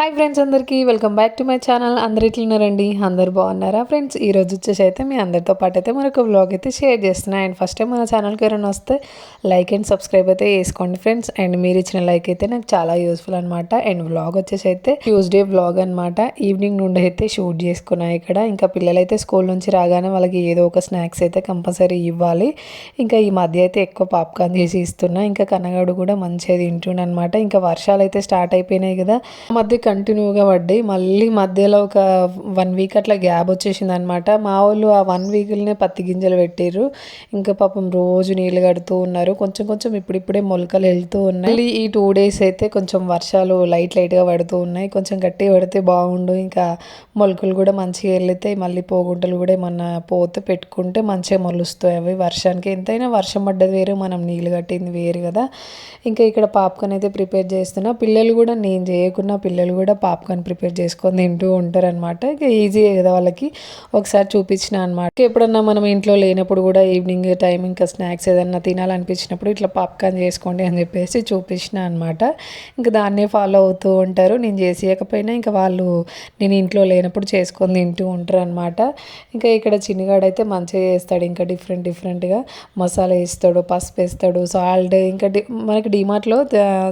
Hi friends, అందరికీ welcome back to my channel. అందరు ఎట్లున్నారండి? అందరు బాగున్నారా ఫ్రెండ్స్? ఈరోజు వచ్చేసి అయితే మీ అందరితో పాటు అయితే మరొక వ్లాగ్ అయితే షేర్ చేస్తున్నాను. అండ్ ఫస్ట్ టైం మన ఛానల్కి ఎవరైనా వస్తే లైక్ అండ్ సబ్స్క్రైబ్ అయితే చేసుకోండి ఫ్రెండ్స్. అండ్ మీరు ఇచ్చిన లైక్ అయితే నాకు చాలా యూస్ఫుల్ అనమాట. అండ్ వ్లాగ్ వచ్చేసి అయితే ట్యూస్డే వ్లాగ్ అనమాట. ఈవినింగ్ నుండి అయితే షూట్ చేసుకున్నాను ఇక్కడ. ఇంకా పిల్లలైతే స్కూల్ నుంచి రాగానే వాళ్ళకి ఏదో ఒక స్నాక్స్ అయితే కంపల్సరీ ఇవ్వాలి. ఇంకా ఈ మధ్య అయితే ఎక్కువ పాప్కార్న్ చేసి ఇస్తున్నా. ఇంకా కన్నగాడు కూడా మంచిగా తింటుండ అనమాట. ఇంకా వర్షాలు అయితే స్టార్ట్ అయిపోయినాయి కదా, మధ్య కంటిన్యూగా పడ్డాయి. మళ్ళీ మధ్యలో ఒక 1 వీక్ అట్లా గ్యాప్ వచ్చేసింది అనమాట. మా వాళ్ళు ఆ 1 వీక్లనే పత్తి గింజలు పెట్టిర్రు. ఇంకా పాపం రోజు నీళ్ళు కడుతూ ఉన్నారు. కొంచెం కొంచెం ఇప్పుడిప్పుడే మొలకలు వెళ్తూ ఉన్నాయి. మళ్ళీ ఈ 2 డేస్ అయితే కొంచెం వర్షాలు లైట్గా పడుతూ ఉన్నాయి. కొంచెం గట్టిగా పడితే బాగుండు. ఇంకా మొలకలు కూడా మంచిగా వెళ్తాయి. మళ్ళీ పోగుంటలు కూడా ఏమన్నా పోతే పెట్టుకుంటే మంచిగా మొలుస్తాయి అవి. వర్షానికి ఎంతైనా వర్షం పడ్డది వేరు, మనం నీళ్ళు కట్టింది వేరు కదా. ఇంకా ఇక్కడ పాప్కార్న్ అయితే ప్రిపేర్ చేస్తున్నా. పిల్లలు కూడా, నేను చేయకున్నా పిల్లలు కూడా పాప్కార్న్ ప్రిపేర్ చేసుకొని తింటూ ఉంటారనమాట. ఇక ఈజీయే కదా వాళ్ళకి. ఒకసారి చూపించిన అనమాట. ఎప్పుడన్నా మనం ఇంట్లో లేనప్పుడు కూడా ఈవినింగ్ టైం ఇంకా స్నాక్స్ ఏదన్నా తినాలనిపించినప్పుడు ఇట్లా పాప్కార్న్ చేసుకోండి అని చెప్పేసి చూపించిన అనమాట. ఇంకా దాన్నే ఫాలో అవుతూ ఉంటారు. నేను చేసేయకపోయినా ఇంకా వాళ్ళు నేను ఇంట్లో లేనప్పుడు చేసుకొని తింటూ ఉంటారు అనమాట. ఇంకా ఇక్కడ చిన్నగాడైతే మంచిగా చేస్తాడు. ఇంకా డిఫరెంట్గా మసాలా వేస్తాడు, పసుపు వేస్తాడు, సాల్ట్. ఇంకా మనకి డిమార్ట్లో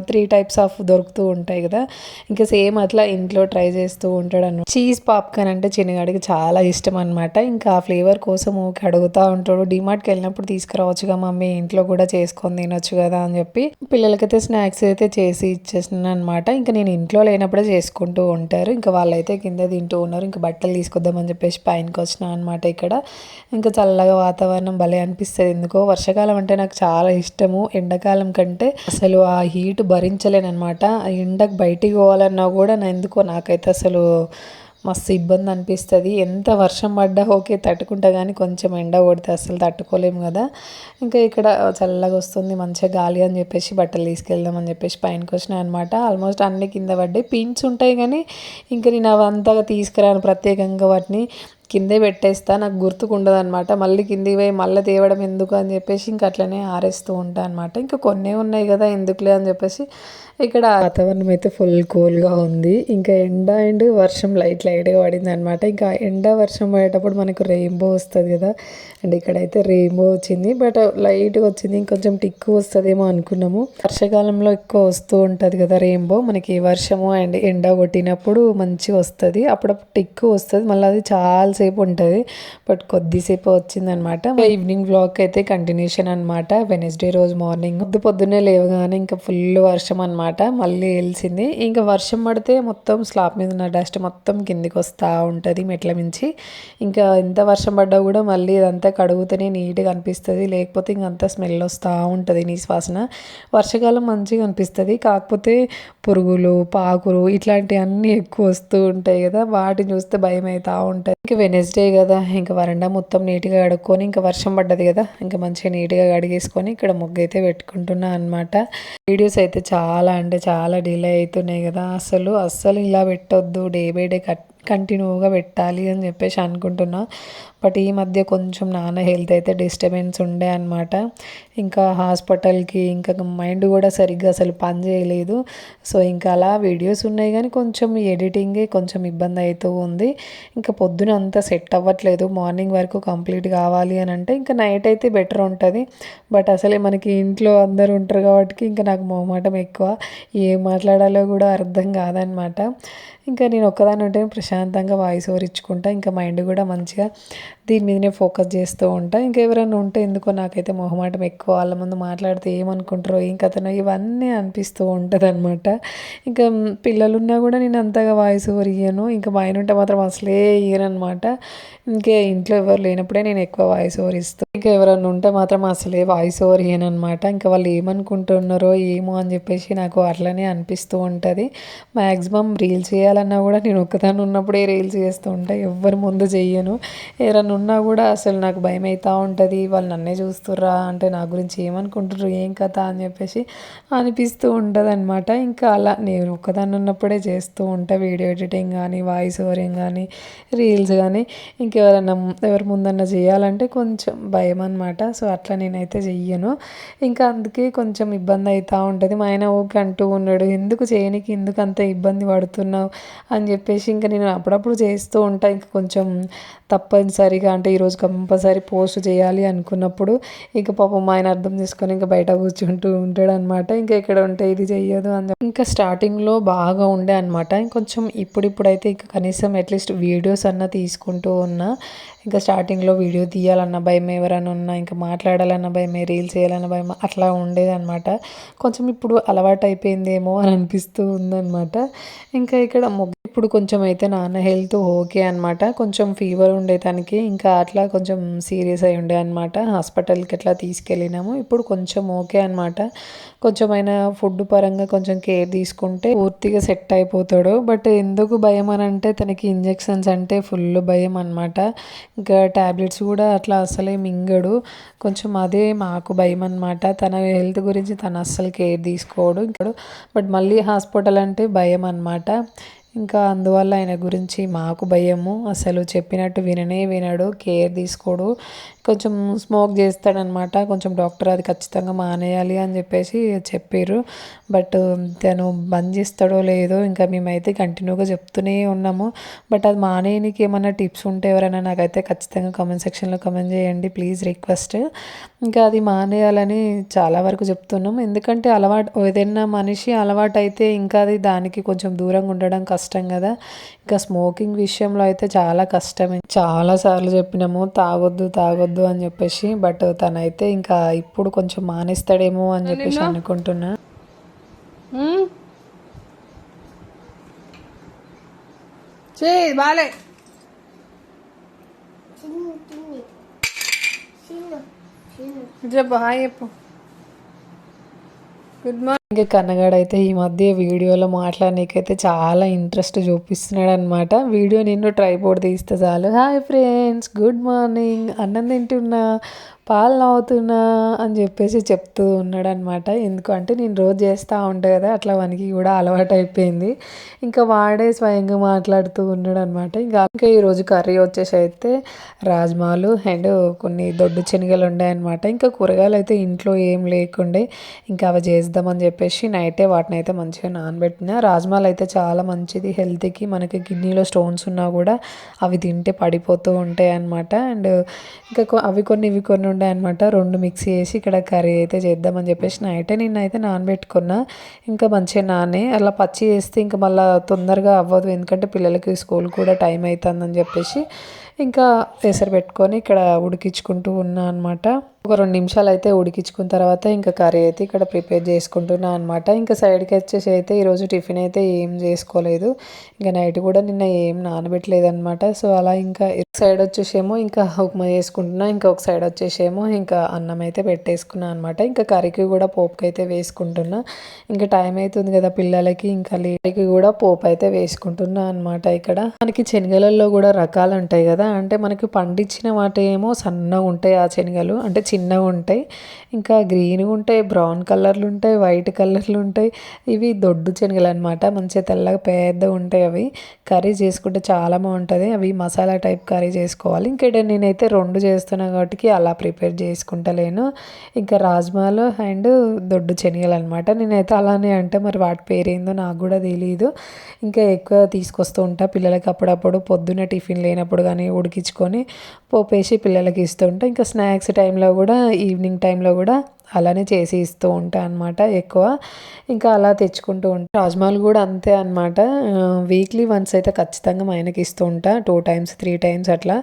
3 టైప్స్ ఆఫ్ దొరుకుతూ ఉంటాయి కదా. ఇంకా సేమ్ అట్లా ఇంట్లో ట్రై చేస్తూ ఉంటాడు అన్నమాట. చీజ్ పాప్కార్న్ అంటే చిన్నగాడికి చాలా ఇష్టం అనమాట. ఇంకా ఆ ఫ్లేవర్ కోసం అడుగుతూ ఉంటాడు. డిమార్ట్కి వెళ్ళినప్పుడు తీసుకురావచ్చుగా మమ్మీ, ఇంట్లో కూడా చేసుకొని తినొచ్చు కదా అని చెప్పి పిల్లలకైతే స్నాక్స్ అయితే చేసి ఇచ్చేస్తున్నాను అనమాట. ఇంకా నేను ఇంట్లో లేనప్పుడే చేసుకుంటూ ఉంటారు. ఇంకా వాళ్ళైతే కింద తింటూ ఉన్నారు. ఇంకా బట్టలు తీసుకొద్దామని చెప్పేసి పైనకి వచ్చిన అనమాట. ఇక్కడ ఇంకా చల్లగా వాతావరణం భలే అనిపిస్తుంది. ఎందుకో వర్షాకాలం అంటే నాకు చాలా ఇష్టము. ఎండాకాలం కంటే అసలు ఆ హీట్ భరించలేను అనమాట. ఆ ఎండకు బయటికి పోవాలన్నా కూడా ఎందుకో నాకైతే అసలు మస్తు ఇబ్బంది అనిపిస్తుంది. ఎంత వర్షం పడ్డా ఓకే తట్టుకుంటా, కానీ కొంచెం ఎండ కొడితే అసలు తట్టుకోలేము కదా. ఇంకా ఇక్కడ చల్లగా వస్తుంది, మంచిగా గాలి అని చెప్పేసి బట్టలు తీసుకెళ్దామని చెప్పేసి పైనకి వచ్చినాయి అనమాట. ఆల్మోస్ట్ అన్ని కింద పడ్డాయి. పిన్స్ ఉంటాయి కానీ ఇంకా నేను అవంతగా తీసుకురాను. ప్రత్యేకంగా వాటిని కిందే పెట్టేస్తా, నాకు గుర్తుకుండదు అనమాట. మళ్ళీ కిందికి పోయి మళ్ళీ తేవడం ఎందుకు అని చెప్పేసి ఇంకా అట్లనే ఆరేస్తూ ఉంటాను అనమాట. ఇంకా కొన్నే ఉన్నాయి కదా ఎందుకులే అని చెప్పేసి ఇక్కడ వాతావరణం అయితే ఫుల్ కూల్గా ఉంది. ఇంకా ఎండ అండ్ వర్షం లైట్గా పడింది అనమాట. ఇంకా ఎండ వర్షం పడేటప్పుడు మనకు రెయిన్బో వస్తుంది కదా. అండ్ ఇక్కడైతే రెయిన్బో వచ్చింది, బట్ లైట్గా వచ్చింది. ఇంకొంచెం టిక్కు వస్తుందేమో అనుకున్నాము. వర్షాకాలంలో ఎక్కువ వస్తూ ఉంటుంది కదా రెయిన్బో. మనకి వర్షము అండ్ ఎండ కొట్టినప్పుడు మంచిగా వస్తుంది. అప్పుడప్పుడు టిక్కు వస్తుంది, మళ్ళీ అది చాలాసేపు ఉంటుంది. బట్ కొద్దిసేపు వచ్చిందనమాట. ఈవినింగ్ వ్లాగ్ అయితే కంటిన్యూషన్ అనమాట. వెనస్డే రోజు మార్నింగ్ పొద్దున్నే లేవగానే ఇంకా ఫుల్ వర్షం అనమాట. మళ్ళీ వెలిసింది. ఇంకా వర్షం పడితే మొత్తం స్లాబ్ మీద ఉన్న డస్ట్ మొత్తం కిందికి వస్తూ ఉంటుంది మెట్ల మించి. ఇంకా ఎంత వర్షం పడ్డా కూడా మళ్ళీ ఇదంతా కడుగుతూనే నీట్గా అనిపిస్తుంది. లేకపోతే ఇంకంతా స్మెల్ వస్తూ ఉంటుంది, నీసు వాసన. వర్షాకాలం మంచిగా అనిపిస్తుంది. కాకపోతే పురుగులు, పాకులు ఇట్లాంటివన్నీ ఎక్కువ వస్తూ ఉంటాయి కదా, వాటిని చూస్తే భయం అవుతూ ఉంటుంది. ఇంకా వెనస్డే కదా, ఇంకా వరండా మొత్తం నీట్గా కడుక్కొని, ఇంకా వర్షం పడ్డది కదా, ఇంకా మంచిగా నీట్గా కడిగేసుకొని ఇక్కడ ముగ్గు అయితే పెట్టుకుంటున్నా అనమాట. వీడియోస్ అయితే చాలా అంటే చాలా డిలే అవుతున్నాయి కదా. అస్సలు ఇలా పెట్టొద్దు, డే బై డే కంటిన్యూగా పెట్టాలి అని చెప్పేసి అనుకుంటున్నా. బట్ ఈ మధ్య కొంచెం నాన్న హెల్త్ అయితే డిస్టర్బెన్స్ ఉండే అనమాట. ఇంకా హాస్పిటల్కి, ఇంకా మైండ్ కూడా సరిగ్గా అసలు పని చేయలేదు. సో ఇంకా అలా వీడియోస్ ఉన్నాయి కానీ కొంచెం ఎడిటింగే కొంచెం ఇబ్బంది అవుతూ ఉంది. ఇంకా పొద్దున అంతా సెట్ అవ్వట్లేదు. మార్నింగ్ వరకు కంప్లీట్ కావాలి అని అంటే ఇంకా నైట్ అయితే బెటర్ ఉంటుంది. బట్ అసలే మనకి ఇంట్లో అందరు ఉంటారు కాబట్టి ఇంకా నాకు మొహమాటం ఎక్కువ. ఏం మాట్లాడాలో కూడా అర్థం కాదనమాట. ఇంకా నేను ఒక్కదాన్ని ఉంటే ప్రశాంతంగా వాయిస్ ఓవర్ ఇచ్చుకుంటా. ఇంకా మైండ్ కూడా మంచిగా దీని మీదనే ఫోకస్ చేస్తూ ఉంటా. ఇంకా ఎవరైనా ఉంటే ఎందుకో నాకైతే మొహమాటం ఎక్కువ. వాళ్ళ ముందు మాట్లాడితే ఏమనుకుంటారో, ఏం కథనో ఇవన్నీ అనిపిస్తూ ఉంటుంది అనమాట. ఇంకా పిల్లలున్నా కూడా నేను అంతగా వాయిస్ ఓవర్ ఇయ్యను. ఇంకా మా ఆయన ఉంటే మాత్రం అసలే ఇయ్యను అనమాట. ఇంకే ఇంట్లో ఎవరు లేనప్పుడే నేను ఎక్కువ వాయిస్ ఓవర్ ఇస్తాను. ఇంకా ఎవరైనా ఉంటే మాత్రం అసలే వాయిస్ ఓవర్ ఇయ్యను అనమాట. ఇంకా వాళ్ళు ఏమనుకుంటున్నారో ఏమో అని చెప్పేసి నాకు అట్లనే అనిపిస్తూ ఉంటుంది. మ్యాక్సిమం రీల్స్ చేయాలన్నా కూడా నేను ఒక్కదాన్ని ఉన్నప్పుడే రీల్స్ చేస్తూ ఉంటాను, ఎవ్వరి ముందు చెయ్యను. ఎవరైనా ఉన్నా కూడా అసలు నాకు భయం అవుతూ ఉంటుంది. వాళ్ళు నన్నే చూస్తుర్రా అంటే నా గురించి ఏమనుకుంటారు, ఏం కథ అని చెప్పేసి అనిపిస్తూ ఉంటుంది అనమాట. ఇంకా అలా నేను ఒక్కదాన్ని ఉన్నప్పుడే చేస్తూ ఉంటా వీడియో ఎడిటింగ్ కానీ, వాయిస్ ఓవరింగ్ కానీ, రీల్స్ కానీ. ఇంకెవరైనా ఎవరి ముందన్నా చేయాలంటే కొంచెం భయం అనమాట. సో అట్లా నేనైతే చెయ్యను. ఇంకా అందుకే కొంచెం ఇబ్బంది అవుతూ ఉంటుంది. మా ఆయన ఓకే అంటూ ఉన్నాడు, ఎందుకు చేయనికి ఎందుకు అంత ఇబ్బంది పడుతున్నావు అని చెప్పేసి ఇంకా నేను అప్పుడప్పుడు చేస్తూ ఉంటా. ఇంకా కొంచెం తప్పనిసరిగా అంటే ఈరోజు కంపల్సరీ పోస్ట్ చేయాలి అనుకున్నప్పుడు ఇంకా పాపం మా ఆయన అర్థం చేసుకొని ఇంకా బయట కూర్చుంటూ ఉంటాడు అనమాట. ఇంకా ఇక్కడ ఉంటే ఇది చెయ్యదు అని ఇంకా స్టార్టింగ్లో బాగా ఉండే అనమాట. ఇంకొంచెం ఇప్పుడైతే ఇంకా కనీసం అట్లీస్ట్ వీడియోస్ అన్నా తీసుకుంటూ ఉన్నా. ఇంకా స్టార్టింగ్లో వీడియో తీయాలన్న భయం, ఎవరైనా ఉన్నా ఇంకా మాట్లాడాలన్న భయం, రీల్స్ చేయాలన్న భయం అట్లా ఉండేదన్నమాట. కొంచెం ఇప్పుడు అలవాటు అయిపోయిందేమో అని అనిపిస్తూ ఉందన్నమాట. ఇంకా ఇక్కడ ఇప్పుడు కొంచెం అయితే నాన్న హెల్త్ ఓకే అనమాట. కొంచెం ఫీవర్ ఉండే తనకి, ఇంకా అట్లా కొంచెం సీరియస్ అయి ఉండే అనమాట. హాస్పిటల్కి అట్లా తీసుకెళ్ళినాము. ఇప్పుడు కొంచెం ఓకే అనమాట. కొంచెమైనా ఫుడ్ పరంగా కొంచెం కేర్ తీసుకుంటే పూర్తిగా సెట్ అయిపోతాడు. బట్ ఎందుకు భయం అని అంటే తనకి ఇంజెక్షన్స్ అంటే ఫుల్ భయం అనమాట. ఇంకా ట్యాబ్లెట్స్ కూడా అట్లా అసలే మింగడు. కొంచెం అదే మాకు భయం అనమాట. తన హెల్త్ గురించి తను అస్సలు కేర్ తీసుకోడు. బట్ మళ్ళీ హాస్పిటల్ అంటే భయం అనమాట. ఇంకా అందువల్ల ఆయన గురించి మాకు భయము. అసలు చెప్పినట్టు వినడు, కేర్ తీసుకోడు. కొంచెం స్మోక్ చేస్తాడనమాట. కొంచెం డాక్టర్ అది ఖచ్చితంగా మానేయాలి అని చెప్పేసి చెప్పారు. బట్ తను బంద్ చేస్తాడో లేదో ఇంకా మేమైతే కంటిన్యూగా చెప్తూనే ఉన్నాము. బట్ అది మానేయడానికి ఏమైనా టిప్స్ ఉంటే ఎవరైనా నాకైతే ఖచ్చితంగా కామెంట్ సెక్షన్లో కామెంట్ చేయండి ప్లీజ్, రిక్వెస్ట్. ఇంకా అది మానేయాలని చాలా వరకు చెప్తున్నాం. ఎందుకంటే ఏదైనా మనిషి అలవాటు అయితే ఇంకా అది దానికి కొంచెం దూరంగా ఉండడం కష్టం కదా. ఇంకా స్మోకింగ్ విషయంలో అయితే చాలా కష్టమే. చాలాసార్లు చెప్పినాము తాగొద్దు అని చెప్పేసి. బట్ తనైతే ఇంకా ఇప్పుడు కొంచెం మానేస్తాడేమో అని చెప్పేసి అనుకుంటున్నా. బాలే హాయ్ చెప్పు, గుడ్ మార్నింగ్. ఇంకా కన్నగాడైతే ఈ మధ్య వీడియోలో మాట్లాడనీకైతే చాలా ఇంట్రెస్ట్ చూపిస్తున్నాడు అనమాట. వీడియో నిన్ను ట్రైపోర్డ్ తీస్తే చాలు హాయ్ ఫ్రెండ్స్, గుడ్ మార్నింగ్, అన్నం తింటున్నా, పాలు నవ్వుతున్నా అని చెప్పేసి చెప్తూ ఉన్నాడు అనమాట. ఎందుకంటే నేను రోజు చేస్తూ ఉంటాను కదా, అట్లా వానికి కూడా అలవాటు అయిపోయింది. ఇంకా వాడే స్వయంగా మాట్లాడుతూ ఉన్నాడు అనమాట. ఇంకా ఈరోజు కర్రీ వచ్చేసి అయితే రాజ్మాలు అండ్ కొన్ని దొడ్డు శనగలు ఉన్నాయన్నమాట. ఇంకా కూరగాయలు అయితే ఇంట్లో ఏం లేకుండే, ఇంకా అవి చేద్దామని చెప్పేసి నైటే వాటిని అయితే మంచిగా నానబెట్టిన. రాజ్మాలు అయితే చాలా మంచిది హెల్త్కి. మనకి కిడ్నీలో స్టోన్స్ ఉన్నా కూడా అవి తింటే పడిపోతూ ఉంటాయి అన్నమాట. అండ్ ఇంకా అవి కొన్ని ఇవి కొన్ని ఉండే అనమాట. రెండు మిక్సీ వేసి ఇక్కడ కర్రీ అయితే చేద్దామని చెప్పేసి నైటే నిన్నైతే నానబెట్టుకున్నా. ఇంకా మంచిగా నానే అలా పచ్చి వేస్తే ఇంకా మళ్ళీ తొందరగా అవ్వదు, ఎందుకంటే పిల్లలకి స్కూల్ కూడా టైం అవుతుందని చెప్పేసి ఇంకా ఎసరు పెట్టుకొని ఇక్కడ ఉడికించుకుంటూ ఉన్నా అనమాట. ఒక 2 నిమిషాలు అయితే ఉడికించుకున్న తర్వాత ఇంకా కర్రీ అయితే ఇక్కడ ప్రిపేర్ చేసుకుంటున్నా అనమాట. ఇంకా సైడ్కి వచ్చేసి అయితే ఈరోజు టిఫిన్ అయితే ఏం చేసుకోలేదు. ఇంకా నైట్ కూడా నిన్న ఏం నానబెట్టలేదు అనమాట. సో అలా ఇంకా సైడ్ వచ్చేసేమో ఇంకా ఉప్మా చేసుకుంటున్నా, ఇంకా ఒక సైడ్ వచ్చేసేమో ఇంకా అన్నం అయితే పెట్టేసుకున్నా అనమాట. ఇంకా కర్రీకి కూడా పోపుకి అయితే వేసుకుంటున్నా. ఇంకా టైం అవుతుంది కదా పిల్లలకి, ఇంకా లేకి కూడా పోపు అయితే వేసుకుంటున్నా అనమాట. ఇక్కడ మనకి శనగలలో కూడా రకాలు ఉంటాయి కదా, అంటే మనకి పండించిన వాటి ఏమో సన్నగా ఉంటాయి ఆ శనగలు, అంటే చిన్నగా ఉంటాయి. ఇంకా గ్రీన్గా ఉంటాయి, బ్రౌన్ కలర్లు ఉంటాయి, వైట్ కలర్లు ఉంటాయి. ఇవి దొడ్డు శనగలు అనమాట, మంచిగా తెల్లగా పెద్దగా ఉంటాయి. అవి కర్రీ చేసుకుంటే చాలా బాగుంటుంది. అవి మసాలా టైప్ కర్రీ చేసుకోవాలి. ఇంకా నేనైతే 2 చేస్తున్నాను కాబట్టి అలా ప్రిపేర్ చేసుకుంటలేను. ఇంకా రాజ్మాలు అండ్ దొడ్డు శనగలు అనమాట. నేనైతే అలానే అంటే మరి వాటి పేరేందో నాకు కూడా తెలియదు. ఇంకా ఎక్కువ తీసుకొస్తూ ఉంటా పిల్లలకి అప్పుడప్పుడు, పొద్దున్న టిఫిన్ లేనప్పుడు కానీ ఉడికించుకొని పోపేసి పిల్లలకి ఇస్తూ ఉంటా. ఇంకా స్నాక్స్ టైంలో కూడా, ఈవినింగ్ టైంలో కూడా అలానే చేసి ఇస్తూ ఉంటా అనమాట ఎక్కువ. ఇంకా అలా తెచ్చుకుంటూ ఉంటా. రాజ్మాలు కూడా అంతే అనమాట. వీక్లీ వన్స్ అయితే ఖచ్చితంగా మా ఆయనకి ఇస్తూ ఉంటా, 2 టైమ్స్ 3 టైమ్స్ అట్లా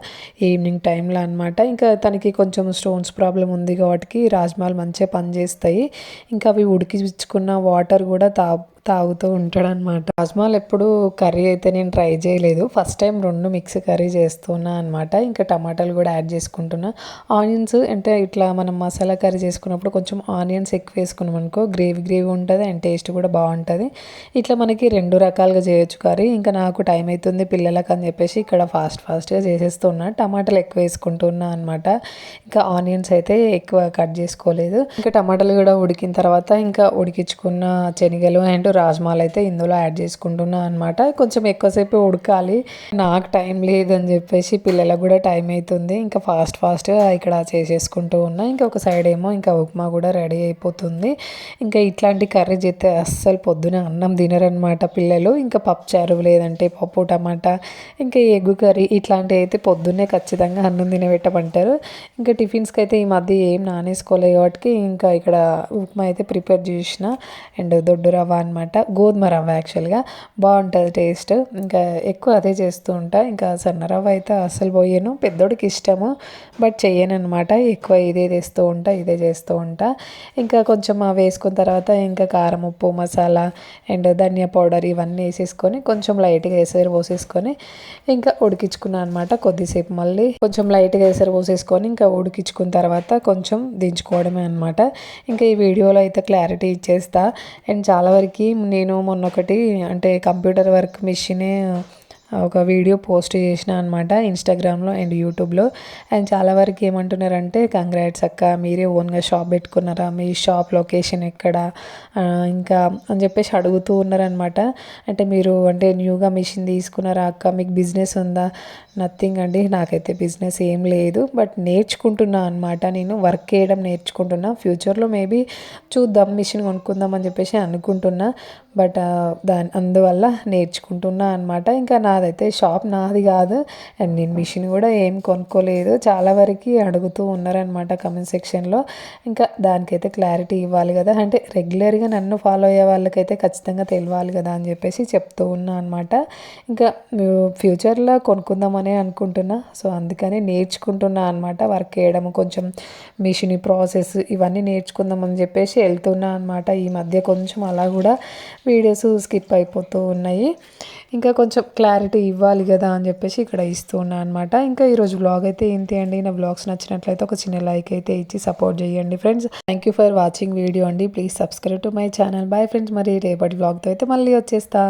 ఈవినింగ్ టైంలో అనమాట. ఇంకా తనకి కొంచెం స్టోన్స్ ప్రాబ్లం ఉంది కాబట్టి రాజ్మాలు మంచిగా పనిచేస్తాయి. ఇంకా అవి ఉడికించుకున్న వాటర్ కూడా తాగుతూ ఉంటాడనమాట. రాజ్మాలు ఎప్పుడు కర్రీ అయితే నేను ట్రై చేయలేదు, ఫస్ట్ టైం 2 మిక్స్ కర్రీ చేస్తున్నా అనమాట. ఇంకా టమాటాలు కూడా యాడ్ చేసుకుంటున్నా. ఆనియన్స్ అంటే ఇట్లా మనం మసాలా కర్రీ చేసుకున్నప్పుడు కొంచెం ఆనియన్స్ ఎక్కువ వేసుకున్నాం అనుకో గ్రేవీ ఉంటుంది అండ్ టేస్ట్ కూడా బాగుంటుంది. ఇట్లా మనకి 2 రకాలుగా చేయొచ్చు కర్రీ. ఇంకా నాకు టైం అవుతుంది పిల్లలకు అని చెప్పేసి ఇక్కడ ఫాస్ట్గా చేసేస్తున్నా. టమాటాలు ఎక్కువ వేసుకుంటున్నా అనమాట. ఇంకా ఆనియన్స్ అయితే ఎక్కువ కట్ చేసుకోలేదు. ఇంకా టమాటాలు కూడా ఉడికిన తర్వాత ఇంకా ఉడికించుకున్న శనగలు అండ్ రాజ్మాలు అయితే ఇందులో యాడ్ చేసుకుంటున్నాను అనమాట. కొంచెం ఎక్కువసేపు ఉడకాలి, నాకు టైం లేదని చెప్పేసి పిల్లలకు కూడా టైం అవుతుంది. ఇంకా ఫాస్ట్గా ఇక్కడ చేసేసుకుంటూ ఉన్నా. ఇంకా ఒక సైడ్ ఏమో ఇంకా ఉప్మా కూడా రెడీ అయిపోతుంది. ఇంకా ఇట్లాంటి కర్రీ చేస్తే అస్సలు పొద్దున అన్నం తినరనమాట పిల్లలు. ఇంకా పప్పుచారు లేదంటే పప్పు టమాటా ఇంకా ఎగ్ కర్రీ ఇట్లాంటివి అయితే పొద్దున్నే ఖచ్చితంగా అన్నం తినబెట్టమంటారు. ఇంకా టిఫిన్స్కి అయితే ఈ మధ్య ఏం నానేసుకోలేదు కాబట్టి ఇంకా ఇక్కడ ఉప్మా అయితే ప్రిపేర్ చేసిన. అండ్ దొడ్డు రవ్వ అనమాట, గోధుమ రవ్వ యాక్చువల్గా బాగుంటుంది టేస్ట్. ఇంకా ఎక్కువ అదే చేస్తూ ఉంటా. ఇంకా సన్న రవ్వ అయితే అస్సలు పోయాను, పెద్దోడికి ఇష్టము బట్ చెయ్యను అనమాట. ఎక్కువ ఇదే చేస్తూ ఉంటా. ఇంకా కొంచెం వేసుకున్న తర్వాత ఇంకా కారం ఉప్పు మసాలా అండ్ ధనియా పౌడర్ ఇవన్నీ వేసేసుకొని కొంచెం లైట్గా ఎసరు పోసేసుకొని ఇంకా ఉడికించుకున్నాను అనమాట. కొద్దిసేపు మళ్ళీ కొంచెం లైట్గా ఎసరు పోసేసుకొని ఇంకా ఉడికించుకున్న తర్వాత కొంచెం దించుకోవడమే అనమాట. ఇంకా ఈ వీడియోలో అయితే క్లారిటీ ఇచ్చేస్తా. అండ్ చాలా వరకు నేను మొన్నొకటి అంటే కంప్యూటర్ వర్క్ మిషనే ఒక వీడియో పోస్ట్ చేసిన అనమాట ఇన్స్టాగ్రామ్లో అండ్ యూట్యూబ్లో. అండ్ చాలా వరకు ఏమంటున్నారంటే కంగ్రాట్స్ అక్క, మీరే ఓన్గా షాప్ పెట్టుకున్నారా, మీ షాప్ లొకేషన్ ఎక్కడ ఇంకా అని చెప్పేసి అడుగుతూ ఉన్నారనమాట. అంటే మీరు అంటే న్యూగా మిషన్ తీసుకున్నారా అక్క, మీకు బిజినెస్ ఉందా? నథింగ్ అండి, నాకైతే బిజినెస్ ఏం లేదు. బట్ నేర్చుకుంటున్నా అనమాట, నేను వర్క్ చేయడం నేర్చుకుంటున్నా. ఫ్యూచర్లో మేబీ చూద్దాం, మిషన్ కొనుక్కుందాం అని చెప్పేసి అనుకుంటున్నా. బట్ అందువల్ల నేర్చుకుంటున్నా అనమాట. ఇంకా నాదైతే షాప్ నాది కాదు అండ్ నేను మిషన్ కూడా ఏం కొనుక్కోలేదు. చాలా వరకు అడుగుతూ ఉన్నారనమాట కమెంట్ సెక్షన్లో. ఇంకా దానికైతే క్లారిటీ ఇవ్వాలి కదా, అంటే రెగ్యులర్గా నన్ను ఫాలో అయ్యే వాళ్ళకైతే ఖచ్చితంగా తెలియాలి కదా అని చెప్పేసి చెప్తూ ఉన్నా అనమాట. ఇంకా ఫ్యూచర్లో కొనుక్కుందామని అనుకుంటున్నా. సో అందుకని నేర్చుకుంటున్నా అనమాట. వర్క్ చేయడం కొంచెం మిషన్ ప్రాసెస్ ఇవన్నీ నేర్చుకుందామని చెప్పేసి వెళ్తున్నా అనమాట. ఈ మధ్య కొంచెం అలా కూడా వీడియోస్ స్కిప్ అయిపోతూ ఉన్నాయి. ఇంకా కొంచెం క్లారిటీ ఇవ్వాలి కదా అని చెప్పేసి ఇక్కడ ఇస్తూ ఉన్నాను అనమాట. ఇంకా ఈరోజు వ్లాగ్ అయితే ఏంటి అండి, నా వ్లాగ్స్ నచ్చినట్లయితే ఒక చిన్న లైక్ అయితే ఇచ్చి సపోర్ట్ చేయండి friends. Thank you for watching video అండి. Please subscribe to my channel. Bye friends, మరి రేపటి వ్లాగ్తో అయితే మళ్ళీ వచ్చేస్తా.